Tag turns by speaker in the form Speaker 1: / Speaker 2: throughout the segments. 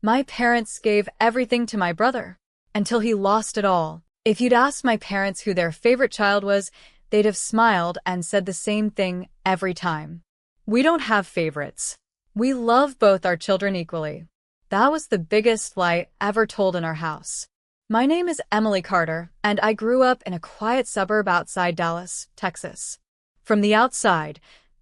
Speaker 1: My parents gave everything to my brother until he lost it all. If you'd asked my parents who their favorite child was, they'd have smiled and said the same thing every time. We don't have favorites. We love both our children equally. That was the biggest lie ever told in our house. My name is Emily Carter, and I grew up in a quiet suburb outside Dallas, Texas. From the outside,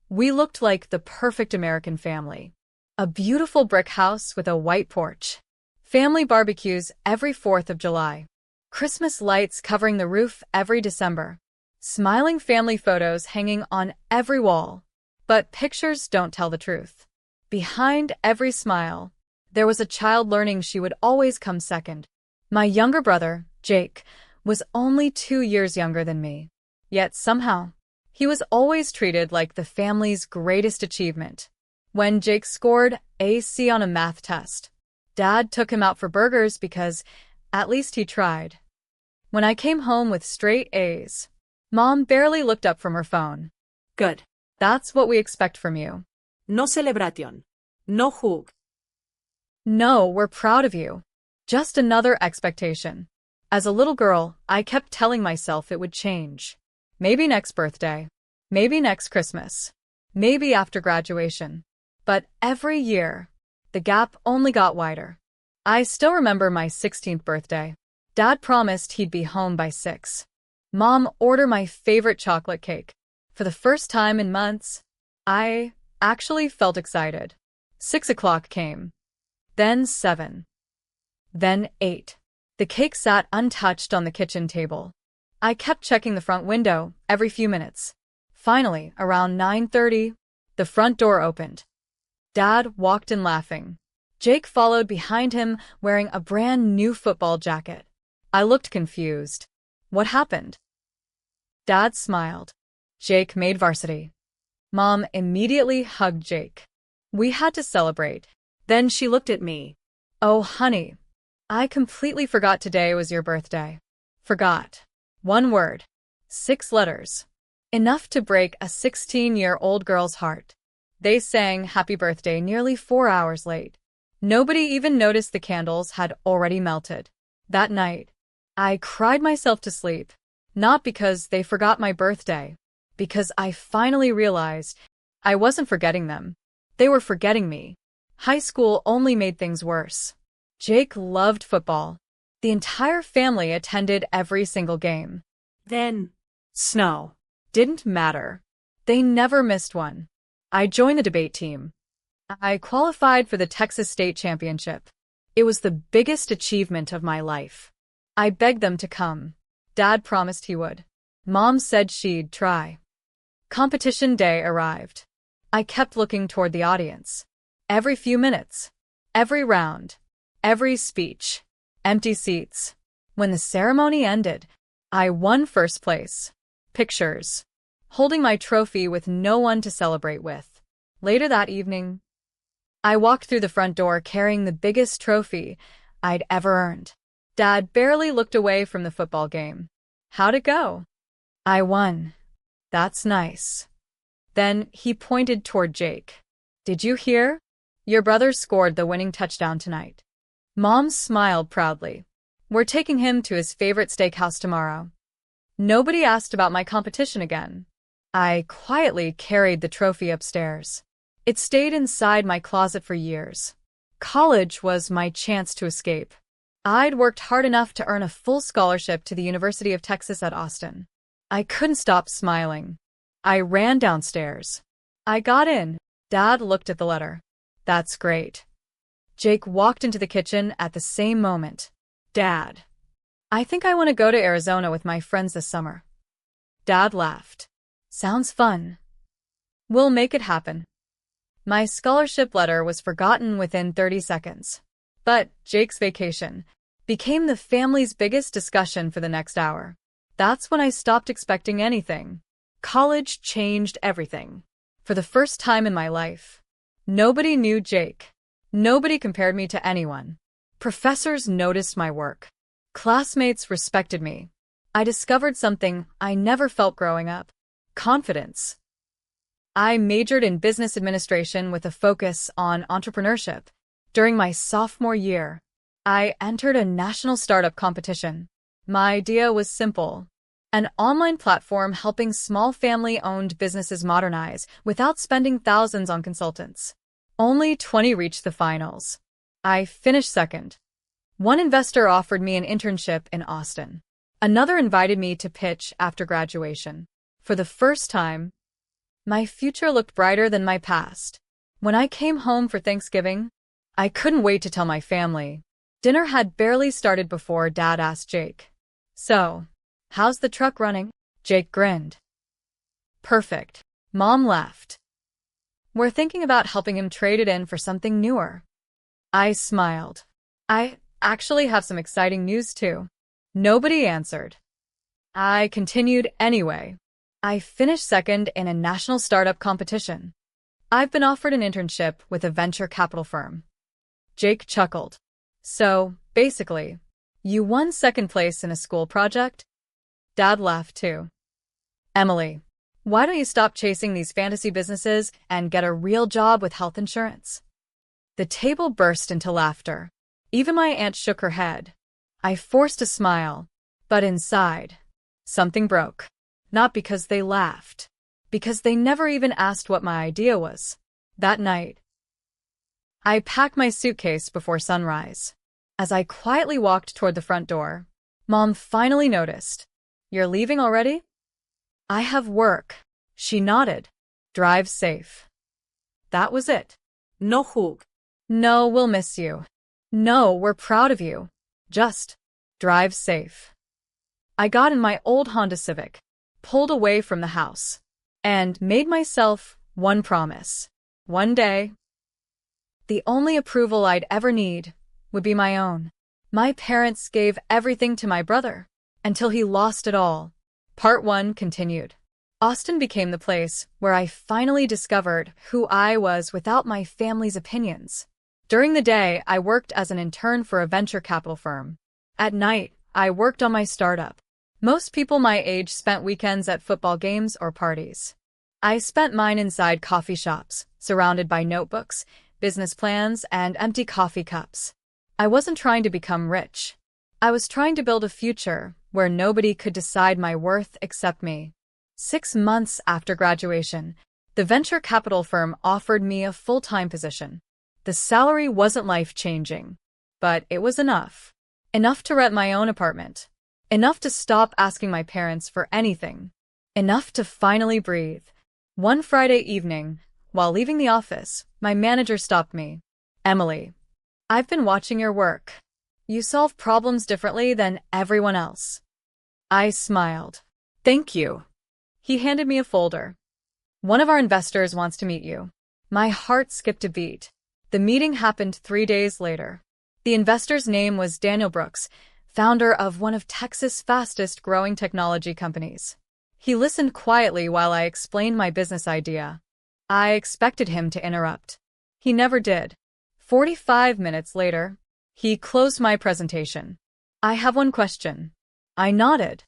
Speaker 1: we looked like the perfect American family. A beautiful brick house with a white porch. Family barbecues every 4th of July. Christmas lights covering the roof every December. Smiling family photos hanging on every wall. But pictures don't tell the truth. Behind every smile, there was a child learning she would always come second. My younger brother, Jake, was only 2 years younger than me. Yet somehow, he was always treated like the family's greatest achievement. When Jake scored a C on a math test, Dad took him out for burgers because at least he tried. When I came home with straight A's, Mom barely looked up from her phone.
Speaker 2: Good.
Speaker 1: That's what we expect from you.
Speaker 2: No celebration. No hug.
Speaker 1: No, we're proud of you. Just another expectation. As a little girl, I kept telling myself it would change. Maybe next birthday. Maybe next Christmas. Maybe after graduation. But every year, the gap only got wider. I still remember my 16th birthday. Dad promised he'd be home by 6. Mom ordered my favorite chocolate cake. For the first time in months, I actually felt excited. 6 o'clock came. Then 7. Then 8. The cake sat untouched on the kitchen table. I kept checking the front window every few minutes. Finally, around 9:30, the front door opened. Dad walked in laughing. Jake followed behind him wearing a brand new football jacket. I looked confused. What happened? Dad smiled. Jake made varsity. Mom immediately hugged Jake. We had to celebrate.
Speaker 2: Then she looked at me.
Speaker 1: Oh, honey, I completely forgot today was your birthday. Forgot. One word. 6 letters. Enough to break a 16-year-old girl's heart. They sang happy birthday nearly 4 hours late. Nobody even noticed the candles had already melted. That night, I cried myself to sleep. Not because they forgot my birthday, because I finally realized I wasn't forgetting them. They were forgetting me. High school only made things worse. Jake loved football. The entire family attended every single game.
Speaker 2: Then,
Speaker 1: Snow. Didn't matter. They never missed one. I joined the debate team. I qualified for the Texas State Championship. It was the biggest achievement of my life. I begged them to come. Dad promised he would. Mom said she'd try. Competition day arrived. I kept looking toward the audience. Every few minutes. Every round. Every speech. Empty seats. When the ceremony ended, I won first place. Pictures. Holding my trophy with no one to celebrate with. Later that evening, I walked through the front door carrying the biggest trophy I'd ever earned. Dad barely looked away from the football game. How'd it go? I won. That's nice. Then he pointed toward Jake. Did you hear? Your brother scored the winning touchdown tonight. Mom smiled proudly. We're taking him to his favorite steakhouse tomorrow. Nobody asked about my competition again. I quietly carried the trophy upstairs. It stayed inside my closet for years. College was my chance to escape. I'd worked hard enough to earn a full scholarship to the University of Texas at Austin. I couldn't stop smiling. I ran downstairs. I got in. Dad looked at the letter. That's great. Jake walked into the kitchen at the same moment. Dad, I think I want to go to Arizona with my friends this summer. Dad laughed. Sounds fun. We'll make it happen. My scholarship letter was forgotten within 30 seconds. But Jake's vacation became the family's biggest discussion for the next hour. That's when I stopped expecting anything. College changed everything. For the first time in my life, nobody knew Jake. Nobody compared me to anyone. Professors noticed my work. Classmates respected me. I discovered something I never felt growing up. Confidence. I majored in business administration with a focus on entrepreneurship. During my sophomore year, I entered a national startup competition. My idea was simple: an online platform helping small family-owned businesses modernize without spending thousands on consultants. Only 20 reached the finals. I finished second. One investor offered me an internship in Austin. Another invited me to pitch after graduation. For the first time, my future looked brighter than my past. When I came home for Thanksgiving, I couldn't wait to tell my family. Dinner had barely started before Dad asked Jake, "So, how's the truck running?" Jake grinned. "Perfect." Mom laughed. "We're thinking about helping him trade it in for something newer." I smiled. "I actually have some exciting news too." Nobody answered. I continued anyway. I finished second in a national startup competition. I've been offered an internship with a venture capital firm. Jake chuckled. "So, basically, you won second place in a school project?" Dad laughed too. "Emily, why don't you stop chasing these fantasy businesses and get a real job with health insurance?" The table burst into laughter. Even my aunt shook her head. I forced a smile, but inside, something broke. Not because they laughed, because they never even asked what my idea was. That night, I packed my suitcase before sunrise. As I quietly walked toward the front door, Mom finally noticed. "You're leaving already?" "I have work." She nodded. "Drive safe." That was it.
Speaker 2: No hug.
Speaker 1: "No, we'll miss you." "No, we're proud of you." Just drive safe. I got in my old Honda Civic, pulled away from the house, and made myself one promise. One day, the only approval I'd ever need would be my own. My parents gave everything to my brother until he lost it all. Part 1 continued. Austin became the place where I finally discovered who I was without my family's opinions. During the day, I worked as an intern for a venture capital firm. At night, I worked on my startup. Most people my age spent weekends at football games or parties. I spent mine inside coffee shops, surrounded by notebooks, business plans, and empty coffee cups. I wasn't trying to become rich. I was trying to build a future where nobody could decide my worth except me. 6 months after graduation, the venture capital firm offered me a full-time position. The salary wasn't life-changing, but it was enough. Enough to rent my own apartment. Enough to stop asking my parents for anything. Enough to finally breathe. One Friday evening, while leaving the office, my manager stopped me. "Emily, I've been watching your work. You solve problems differently than everyone else." I smiled. "Thank you." He handed me a folder. "One of our investors wants to meet you." My heart skipped a beat. The meeting happened 3 days later. The investor's name was Daniel Brooks, founder of one of Texas' fastest-growing technology companies. He listened quietly while I explained my business idea. I expected him to interrupt. He never did. 45 minutes later, he closed my presentation. "I have one question." I nodded.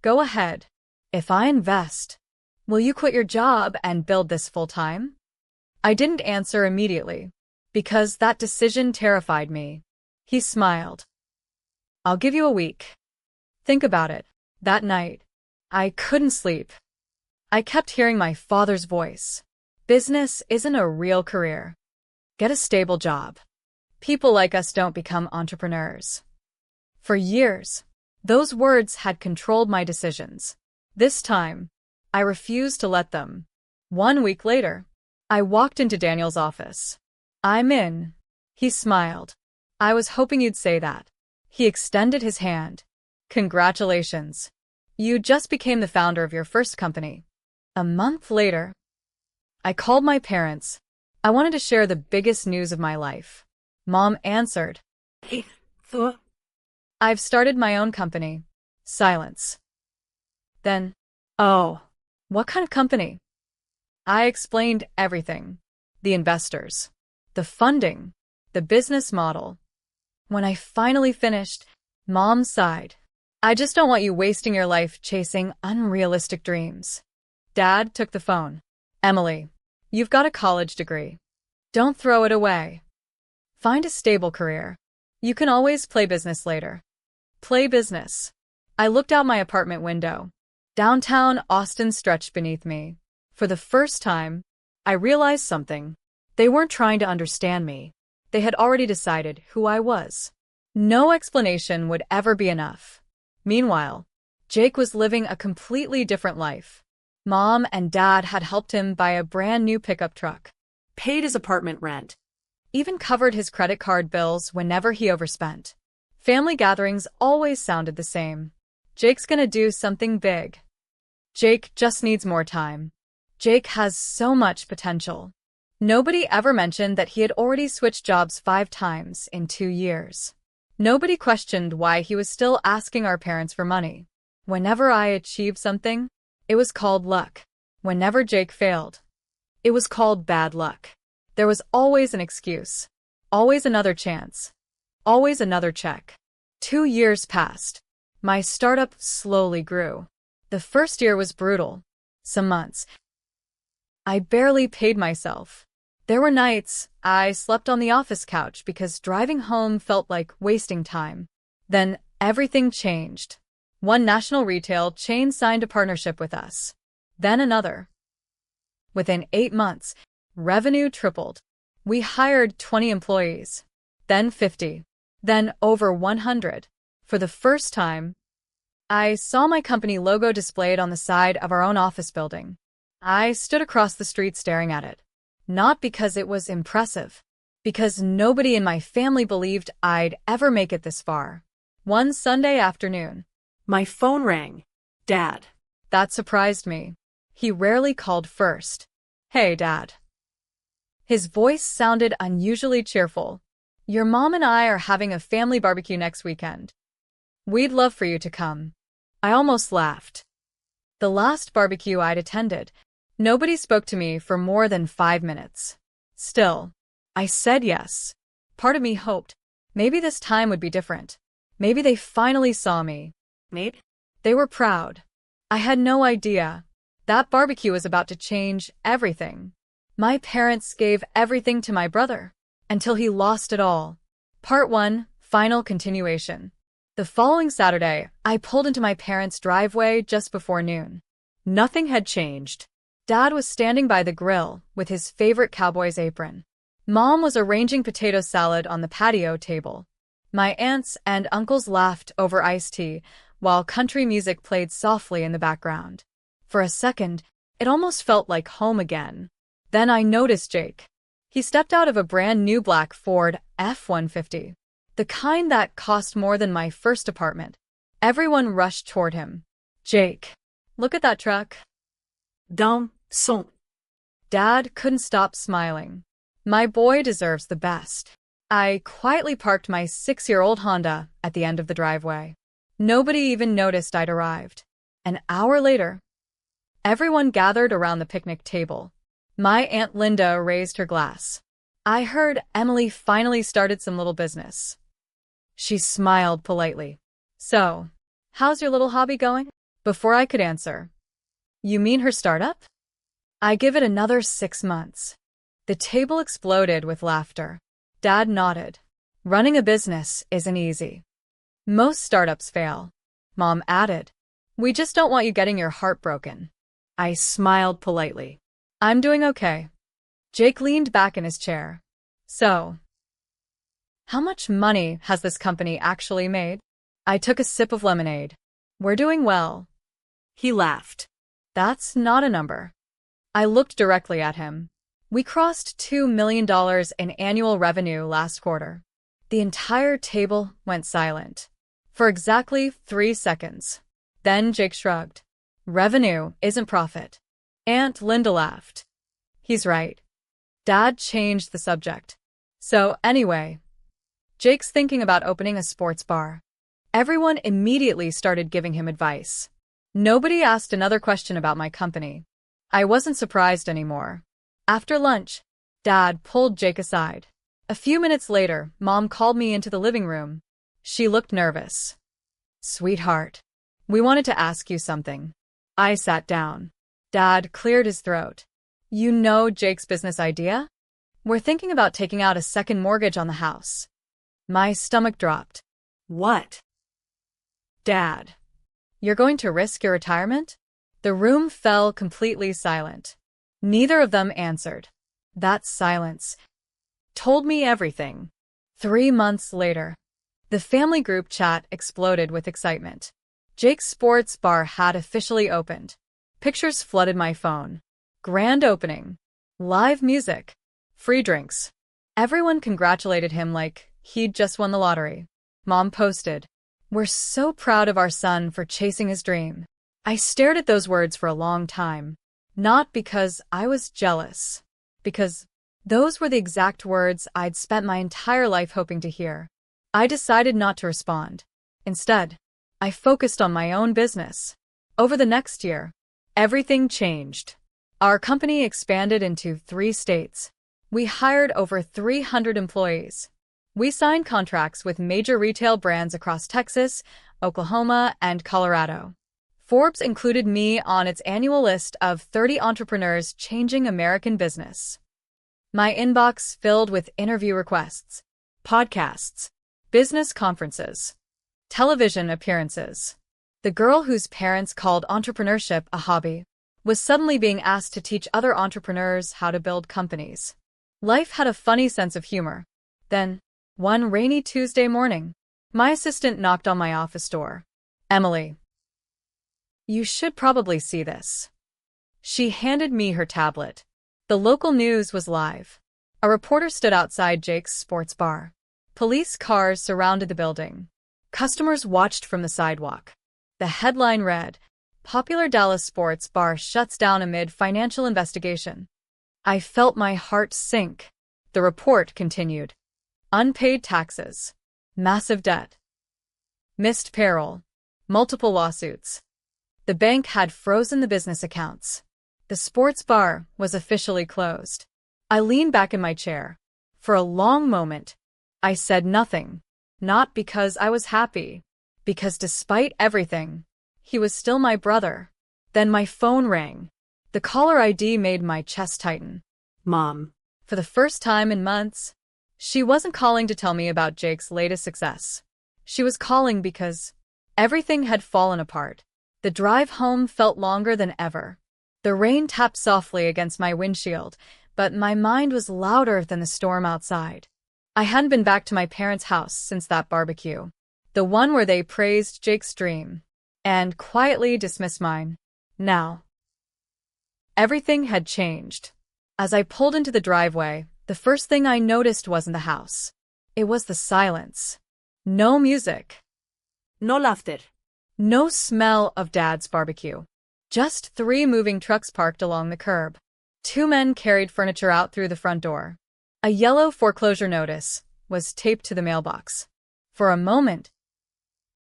Speaker 1: "Go ahead. If I invest, will you quit your job and build this full-time?" I didn't answer immediately, because that decision terrified me. He smiled. "I'll give you a week. Think about it." That night, I couldn't sleep. I kept hearing my father's voice. "Business isn't a real career. Get a stable job. People like us don't become entrepreneurs." For years, those words had controlled my decisions. This time, I refused to let them. 1 week later, I walked into Daniel's office. "I'm in." He smiled. "I was hoping you'd say that." He extended his hand. "Congratulations. You just became the founder of your first company." A month later, I called my parents. I wanted to share the biggest news of my life. Mom answered. "I've started my own company." Silence. Then, "Oh, what kind of company?" I explained everything. The investors, the funding, the business model. When I finally finished, Mom sighed. "I just don't want you wasting your life chasing unrealistic dreams." Dad took the phone. "Emily, you've got a college degree. Don't throw it away." Find a stable career. You can always play business later. Play business. I looked out my apartment window. Downtown Austin stretched beneath me. For the first time, I realized something. They weren't trying to understand me. They had already decided who I was. No explanation would ever be enough. Meanwhile, Jake was living a completely different life. Mom and Dad had helped him buy a brand new pickup truck,
Speaker 2: Paid his apartment rent.
Speaker 1: even covered his credit card bills whenever he overspent. Family gatherings always sounded the same. Jake's gonna do something big. Jake just needs more time. Jake has so much potential. Nobody ever mentioned that he had already switched jobs 5 times in 2 years. Nobody questioned why he was still asking our parents for money. Whenever I achieved something, it was called luck. Whenever Jake failed, it was called bad luck. There was always an excuse. Always another chance. Always another check. 2 years passed. My startup slowly grew. The first year was brutal. Some months, I barely paid myself. There were nights I slept on the office couch because driving home felt like wasting time. Then everything changed. One national retail chain signed a partnership with us. Then another. Within 8 months, revenue tripled. We hired 20 employees. Then 50. Then over 100. For the first time, I saw my company logo displayed on the side of our own office building. I stood across the street staring at it. Not because it was impressive, because nobody in my family believed I'd ever make it this far. One Sunday afternoon,
Speaker 2: My phone rang. Dad.
Speaker 1: that surprised me. He rarely called first. "Hey, Dad." His voice sounded unusually cheerful. "Your mom and I are having a family barbecue next weekend. We'd love for you to come." I almost laughed. The last barbecue I'd attended, nobody spoke to me for more than 5 minutes. Still, I said yes. Part of me hoped maybe this time would be different. Maybe they finally saw me.
Speaker 2: Maybe.
Speaker 1: They were proud. I had no idea. That barbecue was about to change everything. My parents gave everything to my brother until he lost it all. Part 1, final continuation. The following Saturday, I pulled into my parents' driveway just before noon. Nothing had changed. Dad was standing by the grill with his favorite cowboy's apron. Mom was arranging potato salad on the patio table. My aunts and uncles laughed over iced tea while country music played softly in the background. For a second, it almost felt like home again. Then I noticed Jake. He stepped out of a brand new black Ford F-150. The kind that cost more than my first apartment. Everyone rushed toward him. "Jake, look at that truck."
Speaker 2: Dans son.
Speaker 1: Dad couldn't stop smiling. My boy deserves the best. I quietly parked my 6-year-old Honda at the end of the driveway. Nobody even noticed I'd arrived. An hour later, everyone gathered around the picnic table. My Aunt Linda raised her glass. I heard Emily finally started some little business. She smiled politely. "So, how's your little hobby going?" Before I could answer. "You mean her startup?" "I give it another 6 months." The table exploded with laughter. Dad nodded. "Running a business isn't easy. Most startups fail." Mom added. "We just don't want you getting your heart broken." I smiled politely. "I'm doing okay." Jake leaned back in his chair. "So, how much money has this company actually made?" I took a sip of lemonade. "We're doing well."
Speaker 2: He laughed.
Speaker 1: "That's not a number." I looked directly at him. "We crossed $2 million in annual revenue last quarter." The entire table went silent. For exactly 3 seconds. Then Jake shrugged. "Revenue isn't profit." Aunt Linda laughed. "He's right." Dad changed the subject. "So, anyway, Jake's thinking about opening a sports bar." Everyone immediately started giving him advice. Nobody asked another question about my company. I wasn't surprised anymore. After lunch, Dad pulled Jake aside. A few minutes later, Mom called me into the living room. She looked nervous. "Sweetheart, we wanted to ask you something." I sat down. Dad cleared his throat. "You know Jake's business idea? We're thinking about taking out a second mortgage on the house. My stomach dropped.
Speaker 2: What?
Speaker 1: Dad, you're going to risk your retirement? The room fell completely silent. Neither of them answered. That silence told me everything. 3 months later, the family group chat exploded with excitement. Jake's sports bar had officially opened. Pictures flooded my phone. Grand opening. Live music. Free drinks. Everyone congratulated him like he'd just won the lottery. Mom posted, "We're so proud of our son for chasing his dream." I stared at those words for a long time. Not because I was jealous. Because those were the exact words I'd spent my entire life hoping to hear. I decided not to respond. Instead, I focused on my own business. Over the next year, everything changed. Our company expanded into 3 states. We hired over 300 employees. We signed contracts with major retail brands across Texas, Oklahoma, and Colorado. Forbes included me on its annual list of 30 entrepreneurs changing American business. My inbox filled with interview requests, podcasts, business conferences, television appearances. The girl whose parents called entrepreneurship a hobby was suddenly being asked to teach other entrepreneurs how to build companies. Life had a funny sense of humor. Then, one rainy Tuesday morning, my assistant knocked on my office door. "Emily, you should probably see this." She handed me her tablet. The local news was live. A reporter stood outside Jake's sports bar. Police cars surrounded the building. Customers watched from the sidewalk. The headline read, "Popular Dallas sports bar shuts down amid financial investigation." I felt my heart sink. The report continued. Unpaid taxes. Massive debt. Missed payroll. Multiple lawsuits. The bank had frozen the business accounts. The sports bar was officially closed. I leaned back in my chair. For a long moment, I said nothing. Not because I was happy. Because despite everything, he was still my brother. Then my phone rang. The caller ID made my chest tighten.
Speaker 2: Mom.
Speaker 1: For the first time in months, she wasn't calling to tell me about Jake's latest success. She was calling because everything had fallen apart. The drive home felt longer than ever. The rain tapped softly against my windshield, but my mind was louder than the storm outside. I hadn't been back to my parents' house since that barbecue. The one where they praised Jake's dream and quietly dismissed mine. Now, everything had changed. As I pulled into the driveway, the first thing I noticed wasn't the house. It was the silence. No music.
Speaker 2: No laughter.
Speaker 1: No smell of Dad's barbecue. Just 3 moving trucks parked along the curb. 2 men carried furniture out through the front door. A yellow foreclosure notice was taped to the mailbox. For a moment,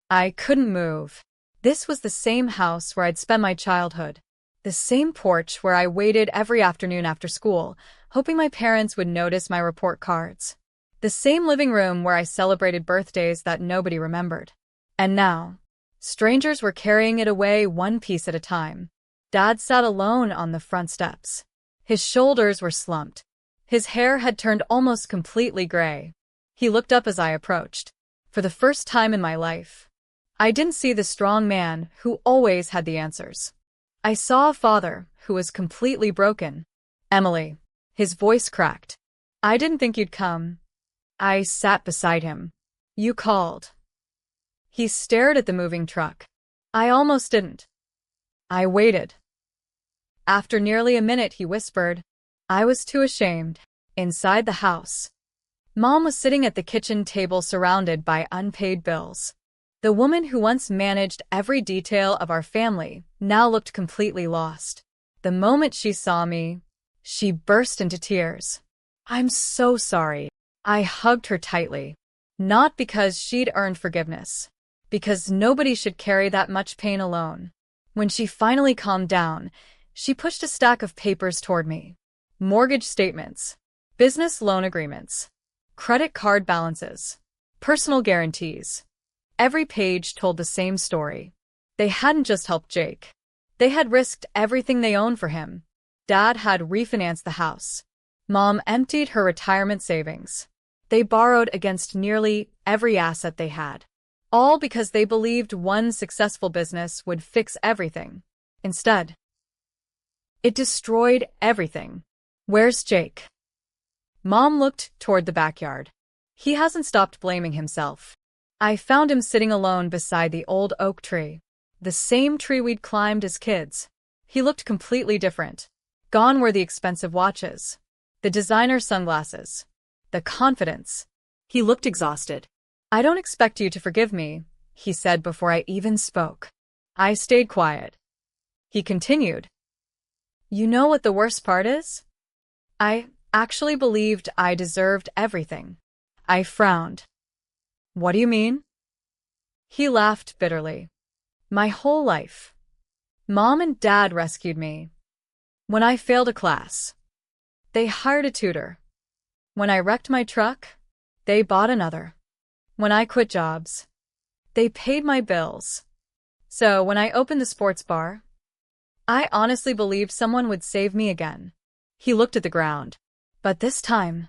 Speaker 1: I couldn't move. This was the same house where I'd spent my childhood. The same porch where I waited every afternoon after school, hoping my parents would notice my report cards. The same living room where I celebrated birthdays that nobody remembered. And now, strangers were carrying it away one piece at a time. Dad sat alone on the front steps. His shoulders were slumped. His hair had turned almost completely gray. He looked up as I approached. For the first time in my life, I didn't see the strong man who always had the answers. I saw a father who was completely broken. "Emily." His voice cracked. "I didn't think you'd come." I sat beside him. "You called." He stared at the moving truck. "I almost didn't." I waited. After nearly a minute, he whispered. I was too ashamed. Inside the house, Mom was sitting at the kitchen table surrounded by unpaid bills. The woman who once managed every detail of our family now looked completely lost. The moment she saw me, she burst into tears. "I'm so sorry." I hugged her tightly. Not because she'd earned forgiveness. Because nobody should carry that much pain alone. When she finally calmed down, she pushed a stack of papers toward me. Mortgage statements, business loan agreements, credit card balances, personal guarantees. Every page told the same story. They hadn't just helped Jake. They had risked everything they owned for him. Dad had refinanced the house, Mom emptied her retirement savings. They borrowed against nearly every asset they had, all because they believed one successful business would fix everything. Instead, it destroyed everything. Where's Jake? Mom looked toward the backyard. He hasn't stopped blaming himself. I found him sitting alone beside the old oak tree, the same tree we'd climbed as kids. He looked completely different. Gone were the expensive watches, the designer sunglasses, the confidence.
Speaker 2: He looked exhausted.
Speaker 1: I don't expect you to forgive me, he said before I even spoke. I stayed quiet. He continued. You know what the worst part is? I actually believed I deserved everything. I frowned. What do you mean? He laughed bitterly. My whole life. Mom and Dad rescued me. When I failed a class, they hired a tutor. When I wrecked my truck, they bought another. When I quit jobs, they paid my bills. So when I opened the sports bar, I honestly believed someone would save me again. He looked at the ground. But this time,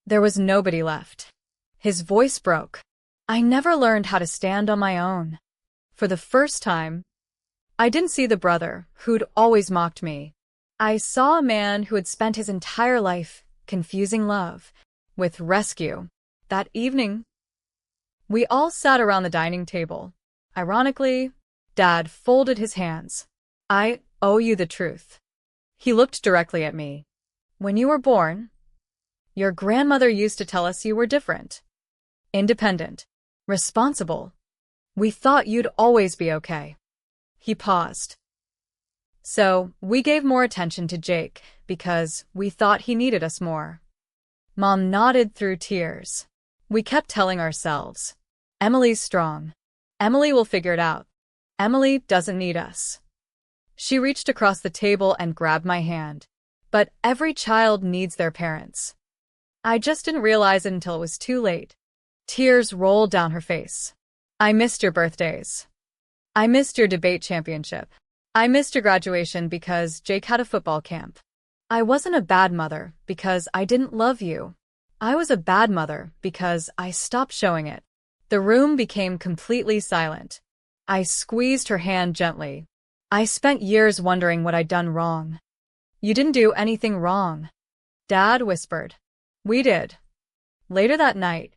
Speaker 1: there was nobody left. His voice broke. I never learned how to stand on my own. For the first time, I didn't see the brother who'd always mocked me. I saw a man who had spent his entire life confusing love with rescue. That evening, we all sat around the dining table. Ironically, Dad folded his hands. I owe you the truth. He looked directly at me. When you were born, your grandmother used to tell us you were different, independent, responsible. We thought you'd always be okay. He paused. So we gave more attention to Jake because we thought he needed us more. Mom nodded through tears. We kept telling ourselves, Emily's strong. Emily will figure it out. Emily doesn't need us. She reached across the table and grabbed my hand. But every child needs their parents. I just didn't realize it until it was too late. Tears rolled down her face. I missed your birthdays. I missed your debate championship. I missed your graduation because Jake had a football camp. I wasn't a bad mother because I didn't love you. I was a bad mother because I stopped showing it. The room became completely silent. I squeezed her hand gently. I spent years wondering what I'd done wrong. You didn't do anything wrong, Dad whispered. We did. Later that night,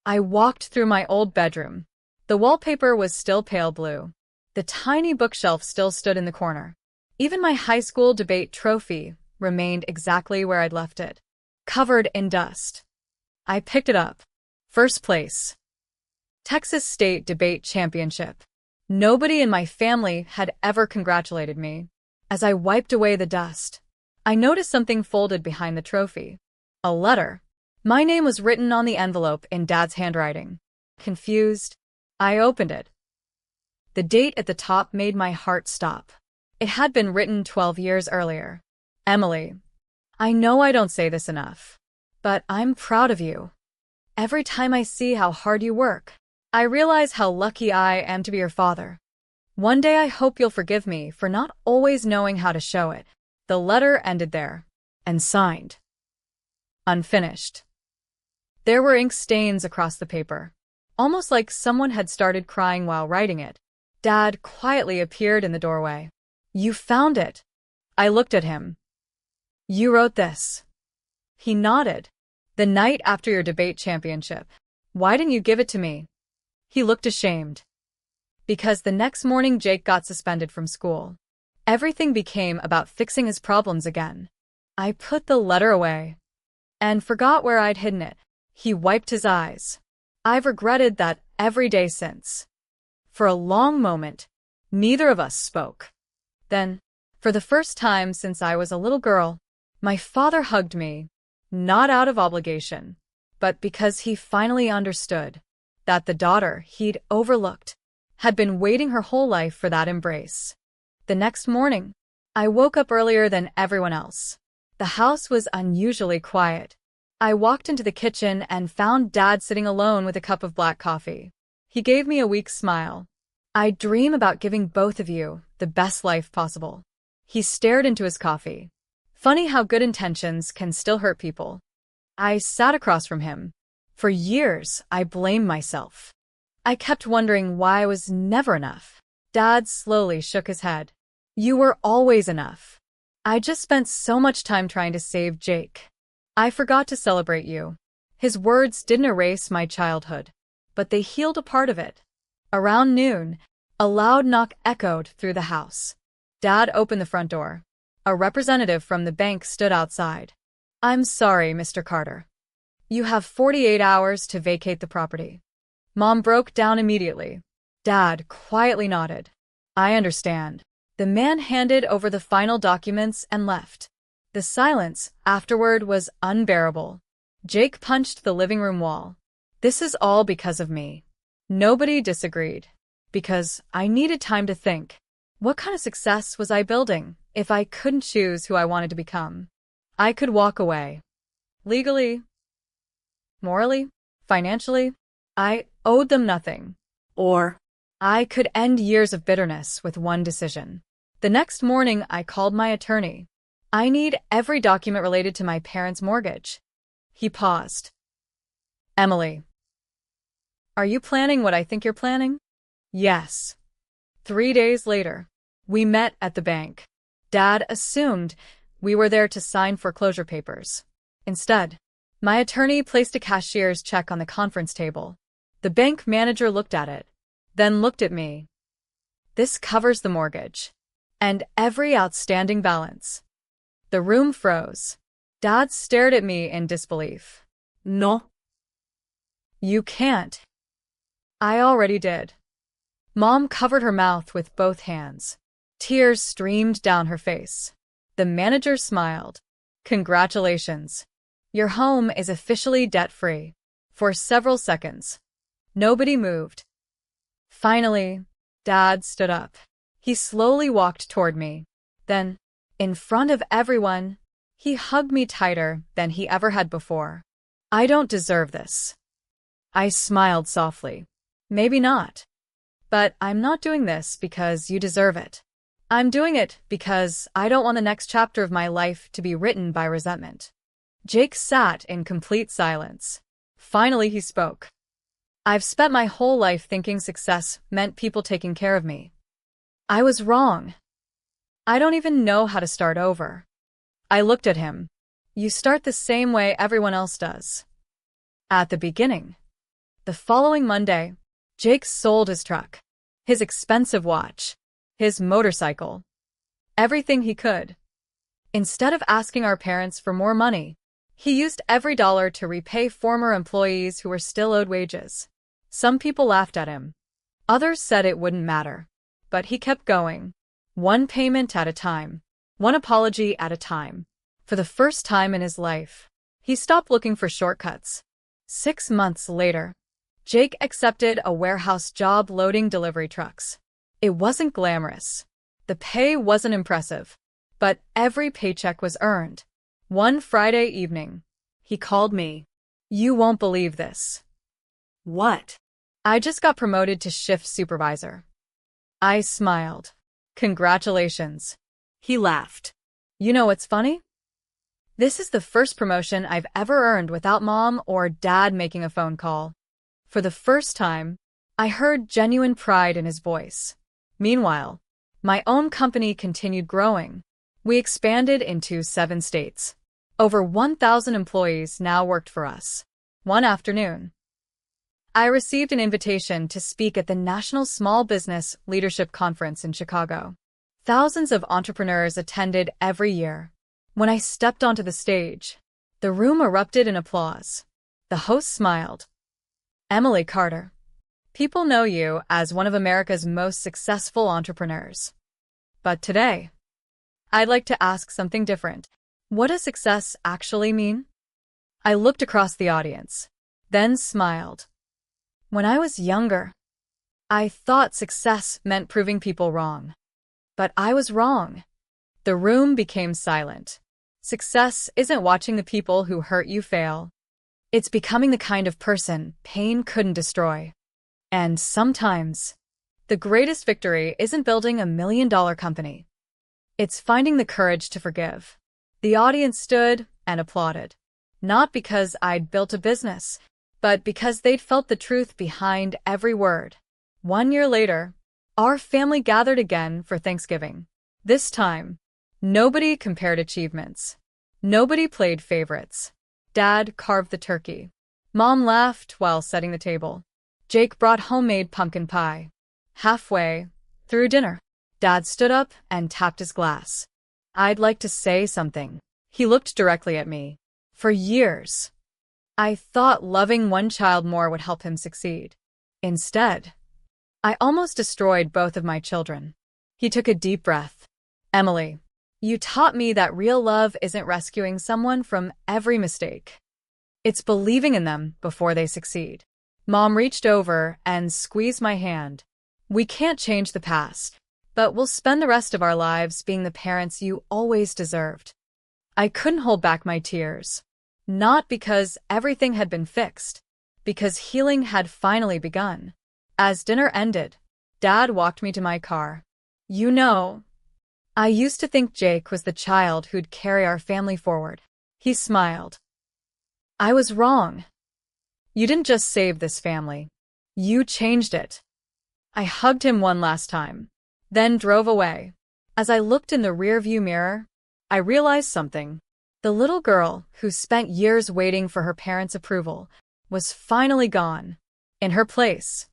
Speaker 1: I walked through my old bedroom. The wallpaper was still pale blue. The tiny bookshelf still stood in the corner. Even my high school debate trophy remained exactly where I'd left it, covered in dust. I picked it up. First place. Texas State Debate Championship. Nobody in my family had ever congratulated me. As I wiped away the dust, I noticed something folded behind the trophy. A letter. My name was written on the envelope in Dad's handwriting. Confused, I opened it. The date at the top made my heart stop. It had been written 12 years earlier. Emily, I know I don't say this enough, but I'm proud of you. Every time I see how hard you work, I realize how lucky I am to be your father. One day I hope you'll forgive me for not always knowing how to show it. The letter ended there, and signed. Unfinished. There were ink stains across the paper, almost like someone had started crying while writing it. Dad quietly appeared in the doorway. You found it. I looked at him. You wrote this. He nodded. The night after your debate championship. Why didn't you give it to me? He looked ashamed. Because the next morning Jake got suspended from school. Everything became about fixing his problems again. I put the letter away and forgot where I'd hidden it. He wiped his eyes. I've regretted that every day since. For a long moment, neither of us spoke. Then, for the first time since I was a little girl, my father hugged me, not out of obligation, but because he finally understood that the daughter he'd overlooked had been waiting her whole life for that embrace. The next morning, I woke up earlier than everyone else. The house was unusually quiet. I walked into the kitchen and found Dad sitting alone with a cup of black coffee. He gave me a weak smile. I dream about giving both of you the best life possible. He stared into his coffee, Funny how good intentions can still hurt people. I sat across from him. For years, I blamed myself. I kept wondering why I was never enough. Dad slowly shook his head. You were always enough. I just spent so much time trying to save Jake. I forgot to celebrate you. His words didn't erase my childhood, but they healed a part of it. Around noon, a loud knock echoed through the house. Dad opened the front door. A representative from the bank stood outside. I'm sorry, Mr. Carter. You have 48 hours to vacate the property. Mom broke down immediately. Dad quietly nodded. I understand. The man handed over the final documents and left. The silence afterward was unbearable. Jake punched the living room wall. This is all because of me. Nobody disagreed. Because I needed time to think. What kind of success was I building if I couldn't choose who I wanted to become? I could walk away. Legally, morally, financially, I owed them nothing. Or I could end years of bitterness with one decision. The next morning, I called my attorney. I need every document related to my parents' mortgage. He paused. Emily, are you planning what I think you're planning? Yes. 3 days later, we met at the bank. Dad assumed we were there to sign foreclosure papers. Instead, my attorney placed a cashier's check on the conference table. The bank manager looked at it, then looked at me. This covers the mortgage and every outstanding balance. The room froze. Dad stared at me in disbelief. No. You can't. I already did. Mom covered her mouth with both hands. Tears streamed down her face. The manager smiled. Congratulations. Your home is officially debt-free. For several seconds, nobody moved. Finally, Dad stood up. He slowly walked toward me. Then, in front of everyone, he hugged me tighter than he ever had before. I don't deserve this. I smiled softly. Maybe not. But I'm not doing this because you deserve it. I'm doing it because I don't want the next chapter of my life to be written by resentment. Jake sat in complete silence. Finally, he spoke. I've spent my whole life thinking success meant people taking care of me. I was wrong. I don't even know how to start over. I looked at him. You start the same way everyone else does. At the beginning. The following Monday, Jake sold his truck, his expensive watch, his motorcycle, everything he could. Instead of asking our parents for more money, he used every dollar to repay former employees who were still owed wages. Some people laughed at him. Others said it wouldn't matter. But he kept going. One payment at a time. One apology at a time. For the first time in his life, he stopped looking for shortcuts. 6 months later, Jake accepted a warehouse job loading delivery trucks. It wasn't glamorous. The pay wasn't impressive. But every paycheck was earned. One Friday evening, he called me. You won't believe this. What? I just got promoted to shift supervisor. I smiled. Congratulations. He laughed. You know what's funny? This is the first promotion I've ever earned without Mom or Dad making a phone call. For the first time, I heard genuine pride in his voice. Meanwhile, my own company continued growing. We expanded into 7 states. Over 1,000 employees now worked for us. One afternoon, I received an invitation to speak at the National Small Business Leadership Conference in Chicago. Thousands of entrepreneurs attended every year. When I stepped onto the stage, the room erupted in applause. The host smiled. Emily Carter, people know you as one of America's most successful entrepreneurs. But today, I'd like to ask something different. What does success actually mean? I looked across the audience, then smiled. When I was younger, I thought success meant proving people wrong. But I was wrong. The room became silent. Success isn't watching the people who hurt you fail. It's becoming the kind of person pain couldn't destroy. And sometimes, the greatest victory isn't building $1 million company. It's finding the courage to forgive, The audience stood and applauded. Not because I'd built a business, but because they'd felt the truth behind every word. 1 year later, our family gathered again for Thanksgiving. This time, nobody compared achievements. Nobody played favorites. Dad carved the turkey. Mom laughed while setting the table. Jake brought homemade pumpkin pie. Halfway through dinner, Dad stood up and tapped his glass. "I'd like to say something." He looked directly at me. For years, I thought loving one child more would help him succeed. Instead, I almost destroyed both of my children. He took a deep breath. "Emily, you taught me that real love isn't rescuing someone from every mistake. It's believing in them before they succeed." Mom reached over and squeezed my hand. "We can't change the past, but we'll spend the rest of our lives being the parents you always deserved." I couldn't hold back my tears. Not because everything had been fixed, because healing had finally begun. As dinner ended, Dad walked me to my car. "You know, I used to think Jake was the child who'd carry our family forward." He smiled. "I was wrong. You didn't just save this family. You changed it." I hugged him one last time, then drove away. As I looked in the rearview mirror, I realized something. The little girl who spent years waiting for her parents' approval was finally gone. In her place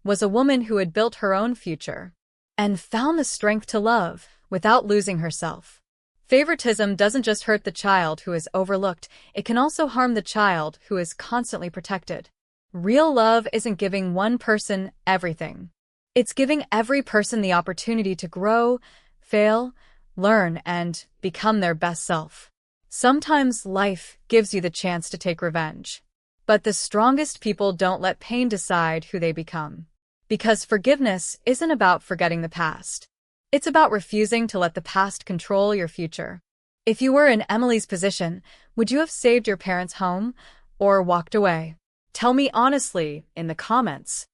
Speaker 1: was a woman who had built her own future and found the strength to love without losing herself. Favoritism doesn't just hurt the child who is overlooked, it can also harm the child who is constantly protected. Real love isn't giving one person everything. It's giving every person the opportunity to grow, fail, learn, and become their best self. Sometimes life gives you the chance to take revenge. But the strongest people don't let pain decide who they become. Because forgiveness isn't about forgetting the past. It's about refusing to let the past control your future. If you were in Emily's position, would you have saved your parents' home or walked away? Tell me honestly in the comments.